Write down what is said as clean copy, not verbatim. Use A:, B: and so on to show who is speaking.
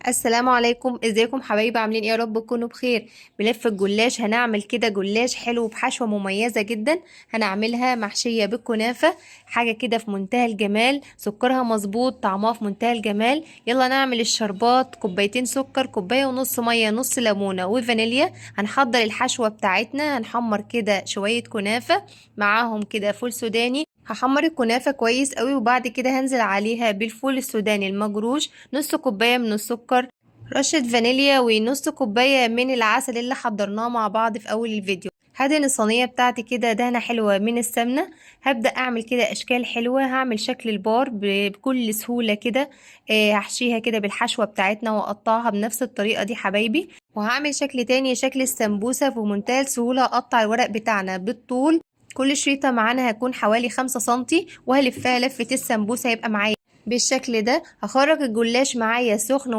A: السلام عليكم، ازيكم حبايبي؟ عاملين ايه؟ يا رب تكونوا بخير. ملف الجلاش هنعمل كده جلاش حلو بحشوه مميزه جدا. هنعملها محشيه بالكنافه، حاجه كده في منتهى الجمال، سكرها مظبوط، طعمها في منتهى الجمال. يلا نعمل الشربات: كوبايتين سكر، كوبايه ونص ميه، نص ليمونه وفانيليا. هنحضر الحشوه بتاعتنا، هنحمر كده شويه كنافه معاهم كده فول سوداني. هحمر الكنافة كويس قوي، وبعد كده هنزل عليها بالفول السوداني المجروش، نص كوباية من السكر، رشة فانيليا، ونص كوباية من العسل اللي حضرناه مع بعض في أول الفيديو. هدهن الصينية بتاعتي كده دهنة حلوة من السمنة. هبدأ أعمل كده أشكال حلوة، هعمل شكل البار بكل سهولة كده. هحشيها كده بالحشوة بتاعتنا وأقطعها بنفس الطريقة دي حبايبي. وهعمل شكل تاني، شكل السمبوسة، في منتهى السهولة أقطع الورق بتاعنا بالطول. كل شريطة معانا هيكون حوالي 5 سنتي، وهلفها لفة السمبوسة يبقى معايا بالشكل ده. هخرج الجلاش معايا سخن